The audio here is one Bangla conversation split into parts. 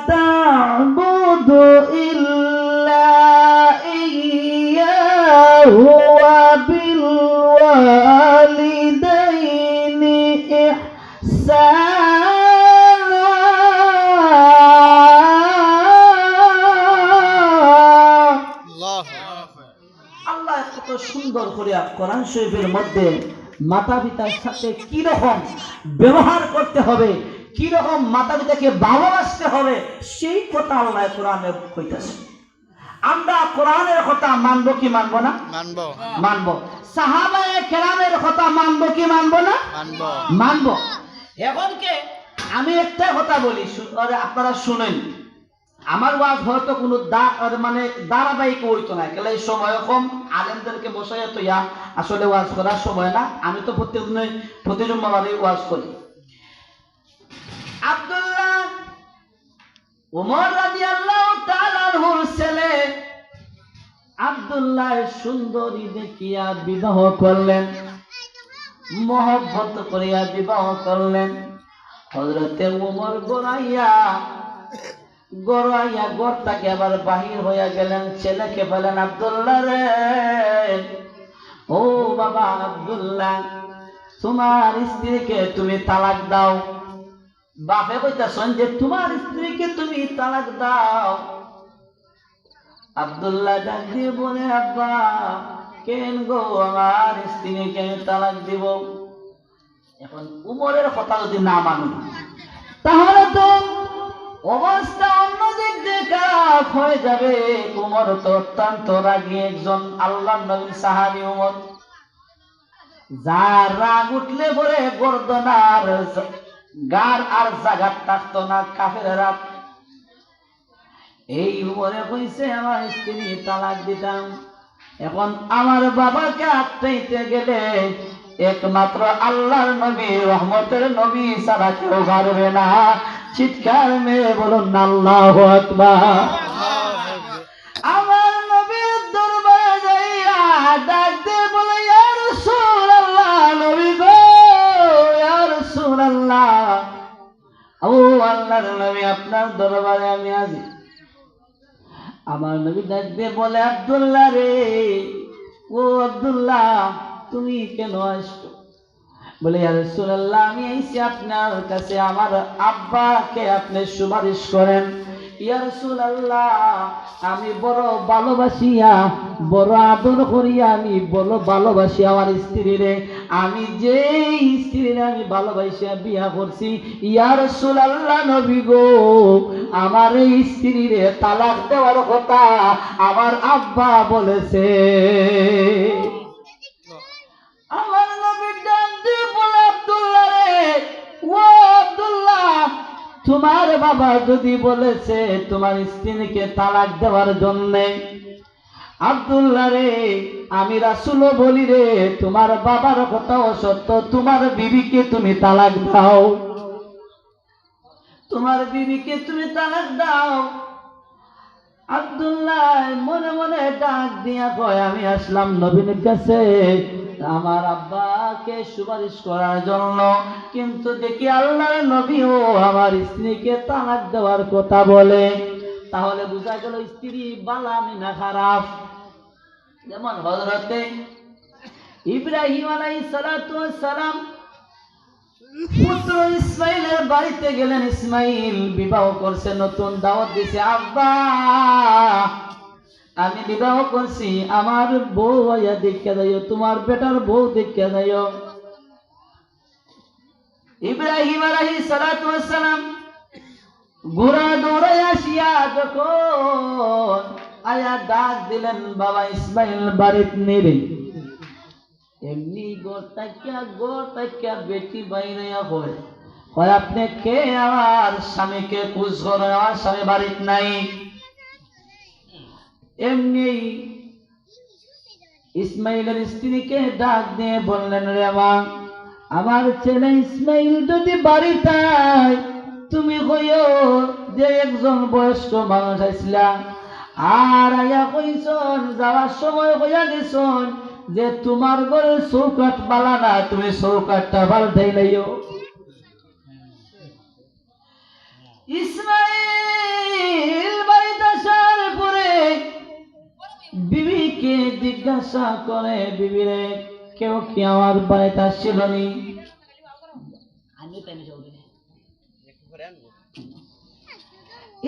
تعبد إلا إياه وبالوالدين إحسانا আল্লাহ কত সুন্দর করে কোরআন শরীফের মধ্যে মাতা পিতার সাথে কি রকম ব্যবহার করতে হবে, কি রকম মাতা পিতাকে ভালোবাসতে হবে, সেই কথা আল্লাহ কোরআনে কইতাছে। আমরা কোরআনের কথা মানবো কি মানবো না? মানবো। সাহাবায়ে কেরামের কথা মানবো কি মানবো না? মানবো। এখন কে আমি একটা কথা বলি, আপনারা শুনেন। আমার ওয়াজ হয়তো কোনো মানে ধারাবাহিক হইতো না, কেন এই সময় কম, আলেমদেরকে বসাই তো আসলে ওয়াজ করার সময় না। আমি তো প্রতি জুম্মাবারে ওয়াজ করি। আব্দুল্লাহ ওমর রাদিয়াল্লাহু তাআলা আনহুর ছেলে আব্দুল্লাহ সুন্দরী দেখিয়া বিবাহ করলেন, মহব্বত করিয়া বিবাহ করলেন। হযরতে ওমর গড়াইয়া ঘর থেকে আবার বাহির হইয়া গেলেন। ছেলেকে বলেন, আব্দুল্লাহ রে, ও বাবা আব্দুল্লাহ, তোমার স্ত্রীকে তুমি তালাক দাও। বাপে কইতাছেন যে তোমার স্ত্রীকে তুমি তালাক দাও। আব্দুল্লাহ ডাক দিয়ে বলে, আব্বা কেন গো, আমার স্ত্রীকে তালাক দিব। এখন উমরের কথা যদি না মানুন তাহলে তো অবস্থা অন্যদিক দিয়ে খারাপ হয়ে যাবে। উমর তো অত্যন্ত রাগী একজন আল্লাহর নবীর সাহাবী উমর, যার রাগ উঠলে পরে গর্দনার গার আর জায়গা থাকতো না কাফেরেরা। এই উমরে কইছে আমার স্ত্রী তালাক দিতাম। এখন আমার বাবাকে আটকাইতে গেলে একমাত্র আল্লাহর নবী, রহমতের নবী ছাড়া কেউ পারবে না। চিৎকার মেরে বলুন আল্লাহু আকবার। আমার নবীর দরবারে যাইয়া ডাক দিয়ে বলে, ইয়া রাসূলুল্লাহ, নবী গো, ইয়া রাসূলুল্লাহ, ও আল্লাহর নবী, আপনার দরবারে আমি আছি। আমার নবী ডাক দিয়ে বলে, আব্দুল্লাহ রে, ও আব্দুল্লাহ, তুমি কেন আসছো? বলে, ইয়া রাসূলুল্লাহ, আমি আইছি আপনার কাছে, আমার আব্বাকে আপনি সুপারিশ করেন। ইয়া রাসূলুল্লাহ, আমি বড় ভালোবাসিয়া, বড় আদর করিয়া, আমি বড় ভালোবাসি আমার স্ত্রীরে। আমি যে স্ত্রীরে আমি ভালোবাসিয়া বিয়া করছি, ইয়া রাসূলুল্লাহ, নবী গো, আমার এই স্ত্রীরে তালাক দেওয়ার কথা আমার আব্বা বলেছে। আমার নবী ডাক দিয়ে বলে, আব্দুল্লাহ রে, ও আব্দুল্লাহ, তোমার বাবা যদি বলেছে তোমার স্ত্রীকে তালাক দেওয়ার জন্য, আব্দুল্লাহ রে, আমি রাসূল বলি রে, তোমার বাবার কথা অসত্য, তোমার বিবিকে তুমি তালাক দাও, তোমার বিবিকে তুমি তালাক দাও। আব্দুল্লাহ মনে মনে ডাক দিয়া কয়, আমি আসলাম নবীর কাছে আমার আব্বাকে সুপারিশ করার জন্য, কিন্তু দেখি আল্লাহর নবীও আমার স্ত্রীকে তালাক দেওয়ার কথা বলে। তাহলে বোঝা গেল স্ত্রী বালা না খারাপ। যেমন হযরতে ইব্রাহিম আলাইহিস সালাতু ওয়াস সালাম পুত্র ইসমাইলের বাড়িতে গেলেন। ইসমাইল বিবাহ করছে, নতুন দাওয়াত দিছে, আব্বা আমি বিবাহ করছি, আমার বউ আয়া দেখে যাইও, তোমার বেটার বউ দেখে যাইও। ইব্রাহিম আলাইহিস সালাতু ওয়াস সালাম ঘোড়া দৌড়ে আসিয়া যখন আয়া ডাক দিলেন, বাবা ইসমাইল বাড়িতে নেবে, এমনি গোর তাকিয়া বেটি বাইরে হয়, আপনি কে? আমার স্বামীকে খুঁজ করে, আমার স্বামী বাড়িতে নাই। এমনি ইসমাইলের স্ত্রীকে ডাক দিয়ে বললেন, রে মা, আমার ছেলে ইসমাইল যদি বাড়িতে আয়, তুমি কইও যে একজন বয়স্ক মানুষ আইসলা, আর আয়া কইছন যাওয়ার সময় কইয়া গেছন যে তোমার ঘরে চৌকাট বালা না, তুমি চৌকাটটা পাল্টাই লাইও। ইসমাইল জিজ্ঞাসা করে, বিবিরে কেউ কি আমার বাড়িতে আসছিল নি?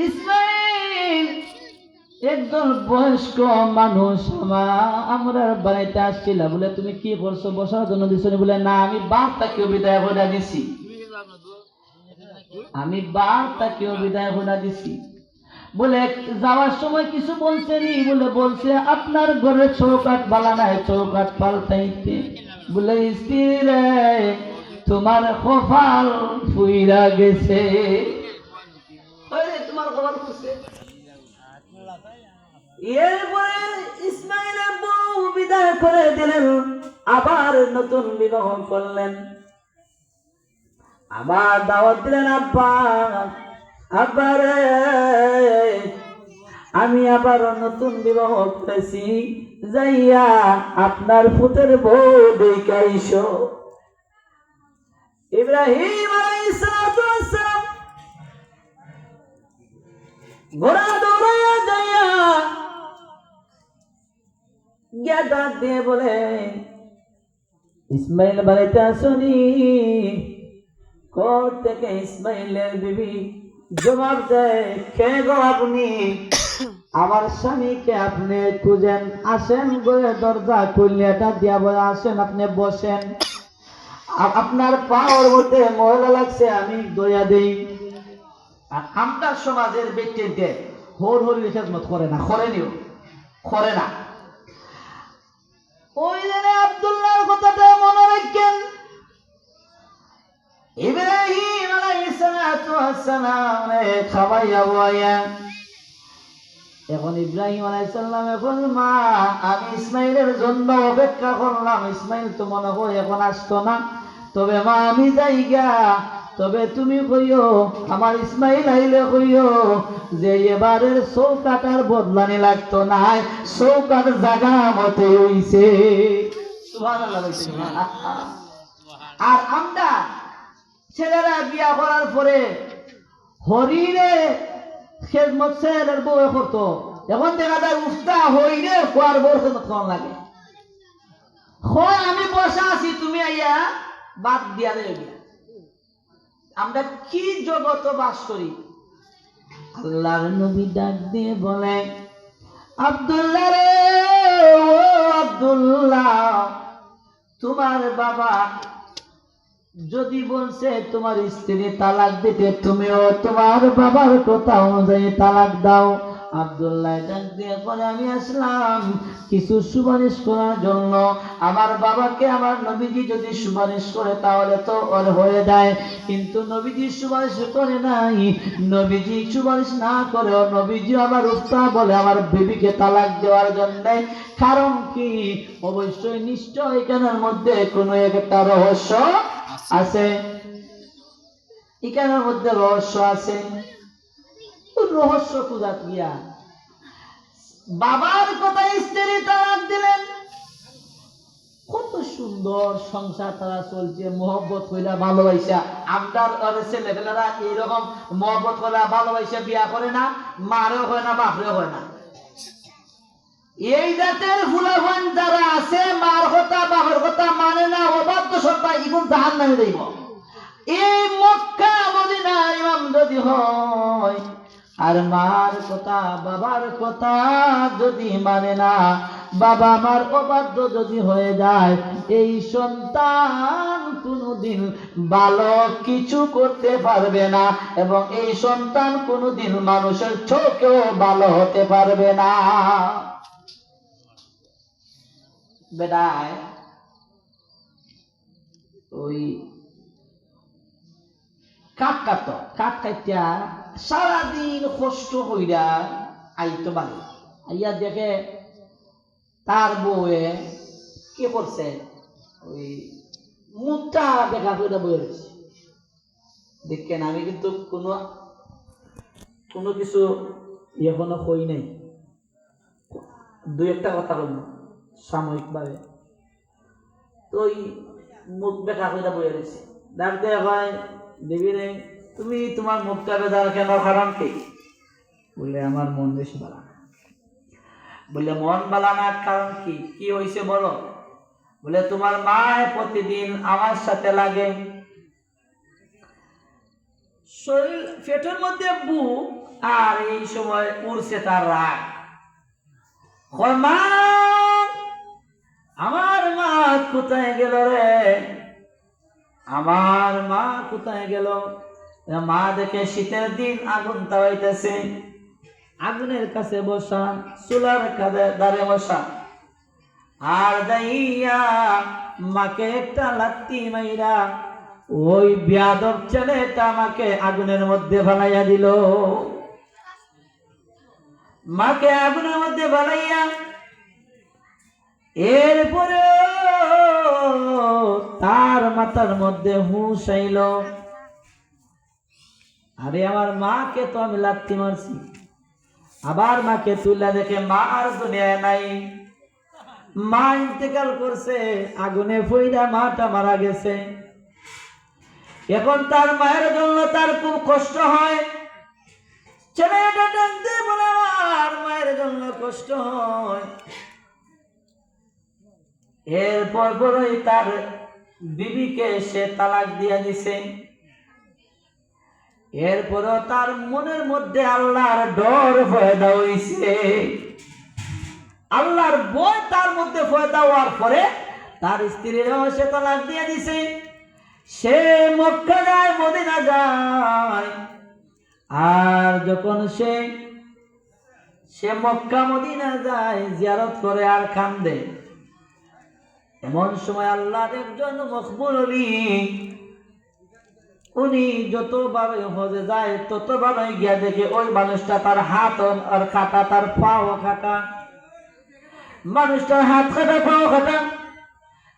ইসমাইল একজন বয়স্ক মানুষ আমরা বাড়িতে আসছিল, বলে তুমি কি করছো, বসার জন্য দিছো? বলে না, আমি বাপটাকেও বিদায় করে দিছি, আমি বাপটাকেও বিদায় করে দিছি। বলে যাওয়ার সময় কিছু বলছেনি? বলে বলছে আপনার ঘরে চৌকাট বালা নাই, চৌকাট পাল্টাইতে। বলে স্ত্রী রে, তোমার কপাল ফুইরা গেছে, তোমার কপাল ফুসে। এরপরে ইসমাইলের বউ বিদায় করে দিলেন, আবার নতুন বিবাহ করলেন, আবার দাওয়াত দিলেন, আব্বা আব্বারে আমি আবার নতুন বিবাহ করেছি, যাইয়া আপনার পুতের বউ দেখে আইসো। ইব্রাহিম আলাইহিস সালাম ঘোড়া দৌড়াইয়া যাইয়া গিয়া ডাক দিয়ে বলে, ইসমাইল বাড়িতে আসনি? কোথা থেকে? ইসমাইলের বিবি জবাব দেয়, কে গো আপনি? আমার স্বামীকে আপনি খুঁজেন, আসেন গিয়ে দরজা খুলিয়াটা দিয়া বলে, আসেন আপনি বসেন, আপনার পাওয়ার মধ্যে ময়লা লাগছে আমি দয়া দেই। আর আমরা সমাজের ব্যক্তিকে হোর হরি খেদমত করে না, করেনিও, করে না। ওই দিনে আব্দুল্লাহর কথাটা মনে রাখেন। ইব্রাহিম আলাইহিস সালাম খাওয়াইয়া বয়া, এখন ইব্রাহিম আলাইহিস সালাম এখন মা আমি ইসমাইলের জন্য অপেক্ষা করলাম, ইসমাইল তো মনে হয় এখন আসতো না, তবে মা আমি যাইগা, তবে তুমি কইও আমার ইসমাইল আইলে কইও যে এবারের চৌকাটার বদলানি লাগতো না, চৌকাট জায়গা মতে হইছে। সুবহানাল্লাহ। আর আমরা ছেলেরা বিয়া করার পরে হরিরে খেদমত ছেলের বউ করতো, এখন দেখা যায় উস্তা হইরে খোয়ার বউর খেদমত কম লাগে। আমি বসা আছি, তুমি আইয়া বাদ দিয়া দেয়। আমরা কি জগত বাস করি? আল্লাহর নবী ডাক দিয়ে বলে, আব্দুল্লাহ রে, ও আব্দুল্লাহ, তোমার বাবা যদি বলছে তোমার স্ত্রী তালাক দিতে, তুমিও তোমার বাবার কথা অনুযায়ী তালাক দাও। আব্দুল্লাহ ডাক দিয়ে বলে, আমি আসলাম কিছু সুপারিশ করার জন্য। আমার বাবাকে আমার নবীজি যদি সুপারিশ করে তাহলে তো ওর হয়ে যায়, কিন্তু নবীজি সুপারিশ করে নাই। নবীজি সুপারিশ না করে নবীজি আবার উফতা বলে আমার বিবিকে তালাক দেওয়ার জন্য। কারণ কি? অবশ্যই নিশ্চয় এখানের মধ্যে কোনো একটা রহস্য আছে, এখানের মধ্যে রহস্য আছে। রহস্য খুঁজা গিয়া বাবার কথা স্ত্রী তালাক দিলেন, কত সুন্দর সংসার তারা চলছে, মহব্বত হইলা ভালোবাসা। আমরার ছেলেপেলেরা এইরকম মহব্বত হইলা ভালোবাসা বিয়া করে না, মারেও হয় না, বাপরেও হয় না। এই জাতের ফুলাফান যারা আছে, মার কথা বাপের কথা মানে না, অবাধ্য সত্তা, ইগুন জাহান্নামে যাইব। এই মক্কা মদিনার ইমাম যদি হয় আর মার কথা বাবার কথা যদি মানে না, বাবা মার অবাধ্য যদি হয়ে যায়, এই সন্তান কোনোদিন ভালো কিছু করতে পারবে না, এবং এই সন্তান কোনোদিন মানুষের চোখেও ভালো হতে পারবে না। বেটায় ওই কাঠ কাটতো, কাঠ কাটিয়া সারাদিন কষ্ট হইয়া আইতো বাড়ি, আইয়া দেখে তার বউয়ে কি করছে, ওই মুখটা দেখা করে বয়ে রয়েছে। দেখেন আমি কিন্তু কোনো কিছু এখনো হই নাই, দুই একটা কথা বলব সাময়িক ভাবে। তো ওই মুখ দেখা করে বয়ে রয়েছে, ডাক দেওয়া হয়, দেবী রে তুমি তোমার মুখটা বেদার কেন, কারণ কি? বলে আমার মন বেশি ভালো না। বলে মন বালা না, কারণ কি, কি হয়েছে বলো? বলে তোমার মা প্রতিদিন আমার সাথে লাগে, শরীর পেটের মধ্যে বুক, আর এই সময় উড়ছে তার রাগ। মা, আমার মা কোথায় গেল রে, আমার মা কোথায় গেল? মা দেখে শীতের দিন আগুন তাওয়াইতেছে, আগুনের কাছে বসা, চুলার ধারে বসা, আর দাইয়া মাকে একটা লাত্তি মাইরা ওই বেয়াদব ছেলেটা আমাকে আগুনের মধ্যে ফেলাইয়া দিল। মাকে আগুনের মধ্যে ফেলাইয়া এরপরে তার মাথার মধ্যে হুঁশ আইল, আরে আমার মাকে তো আমি লাত্তি মারছি। আবার মাকে তুলে দেখে মা আর দুনিয়ায় নাই, মা ইন্তেকাল করছে, আগুনে পইড়া মাটা মারা গেছে। এখন তার মায়ের জন্য তার খুব কষ্ট হয়। ছেলেটা ডাকতে বলে আমার মায়ের জন্য কষ্ট হয়। এরপর বড়ই তার বিবিকে সে তালাক দিয়া দিছে। এরপরও তার মনের মধ্যে আল্লাহর ডর পয়দা হইছে। আল্লাহর ভয় তার মধ্যে পয়দা হওয়ার পরে তার স্ত্রীরও সে তালাক দিয়ে দিছে। সে মক্কা যায়, মদিনা যায়, আর যখন সে মক্কা মদিনা যায়, জিয়ারত করে আর কান্দে। এমন সময় আল্লাহর একজন মকবুল ওলি, উনি যতবারই হজে যায় ততবারই গিয়া দেখে ওই মানুষটা তার হাত আর কাটা, তার পাও কাটা, মানুষটার হাত কাটা, পাও কাটা।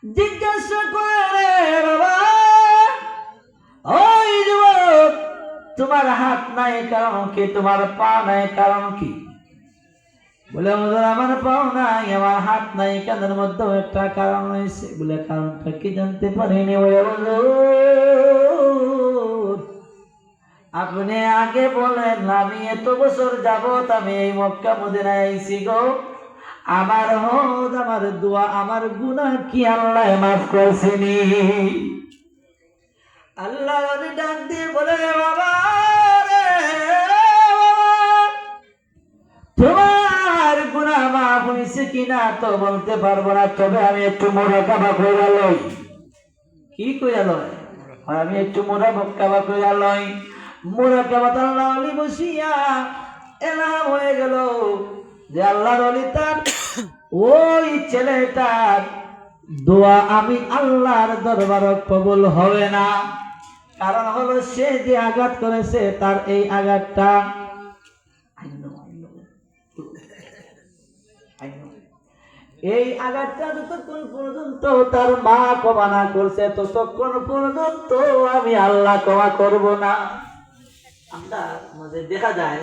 জিজ্ঞাসা করে, বাবা ওই যুবক, তোমার হাত নাই কারণ কি, তোমার পা নাই কারণ কি? বলে আমার পাও নাই, আমার হাত নাই, কানের মধ্যে একটা কারণ হয়েছে। বলে কারণটা কি জানতে পারিনি? আপনি আগে বলেন, আমি এত বছর যাবত আমি এই মক্কা মদিনায় আইছি গো, আমার হজ, আমার দোয়া, আমার গুনাহ কি আল্লাহ মাফ করছেনি? আল্লাহ ডাক দিয়ে বলে, বাবা রে, তোমার গুনাহ মাফ হয়েছে কিনা তো বলতে পারবো না, তবে আমি একটু মুরাকাবা কইরা লই। কি কইরা লই? আমি একটু মুরাকাবা কইরা লই। মুরাকাবাত আল্লাহ ওলি বসিয়া এলাম হয়ে গেল যে আল্লাহর ওলি তার ওই ছেলেটার দোয়া আমি আল্লাহর দরবারে কবুল হবে না। কারণ হলো সে যে আঘাত করেছে তার এই আঘাতটা এই আঘাতটা যতক্ষণ পর্যন্ত তার মা ক্ষমা না করছে ততক্ষণ পর্যন্ত আমি আল্লাহ ক্ষমা করব না। আমরা দেখা যায়